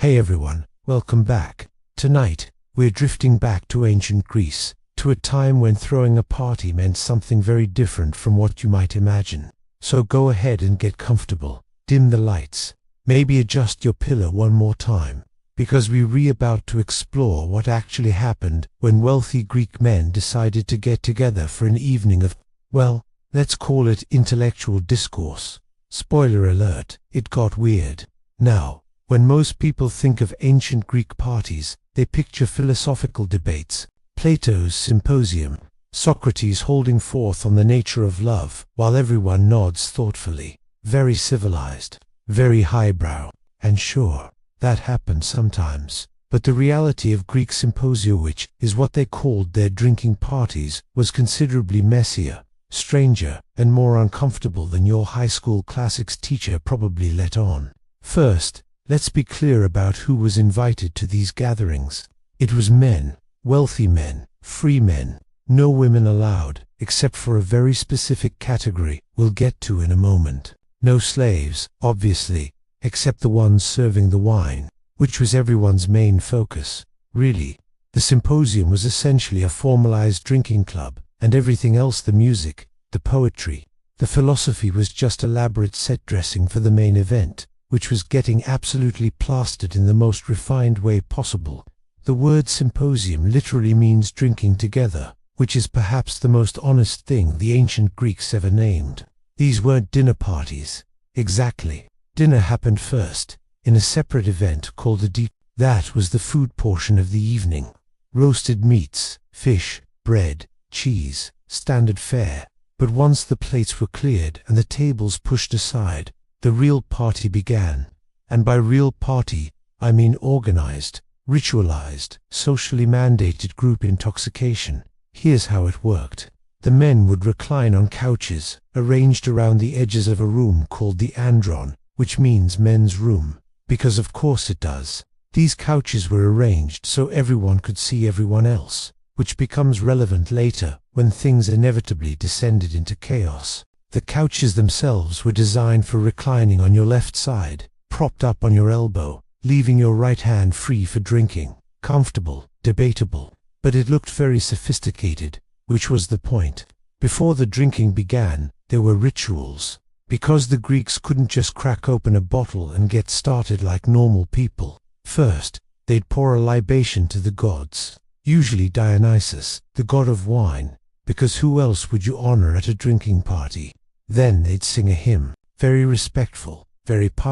Hey everyone, welcome back. Tonight, we're drifting back to ancient Greece, to a time when throwing a party meant something very different from what you might imagine. So go ahead and get comfortable, dim the lights, maybe adjust your pillow one more time, because we're about to explore what actually happened when wealthy Greek men decided to get together for an evening of, well, let's call it intellectual discourse. Spoiler alert, it got weird. Now, when most people think of ancient Greek parties, they picture philosophical debates, Plato's symposium, Socrates holding forth on the nature of love, while everyone nods thoughtfully. Very civilized, very highbrow, and sure, that happened sometimes. But the reality of Greek symposia, which is what they called their drinking parties, was considerably messier, stranger, and more uncomfortable than your high school classics teacher probably let on. First, let's be clear about who was invited to these gatherings. It was men, wealthy men, free men, no women allowed, except for a very specific category we'll get to in a moment. No slaves, obviously, except the ones serving the wine, which was everyone's main focus. Really, the symposium was essentially a formalized drinking club, and everything else, the music, the poetry, the philosophy, was just elaborate set dressing for the main event, which was getting absolutely plastered in the most refined way possible. The word symposium literally means drinking together, which is perhaps the most honest thing the ancient Greeks ever named. These weren't dinner parties. Exactly. Dinner happened first, in a separate event called the deep. That was the food portion of the evening. Roasted meats, fish, bread, cheese, standard fare. But once the plates were cleared and the tables pushed aside, the real party began. And by real party, I mean organized, ritualized, socially mandated group intoxication. Here's how it worked. The men would recline on couches, arranged around the edges of a room called the andron, which means men's room, because of course it does. These couches were arranged so everyone could see everyone else, which becomes relevant later when things inevitably descended into chaos. The couches themselves were designed for reclining on your left side, propped up on your elbow, leaving your right hand free for drinking. Comfortable, debatable, but it looked very sophisticated, which was the point. Before the drinking began, there were rituals, because the Greeks couldn't just crack open a bottle and get started like normal people. First, they'd pour a libation to the gods, usually Dionysus, the god of wine, because who else would you honor at a drinking party? Then they'd sing a hymn, very respectful, very pious.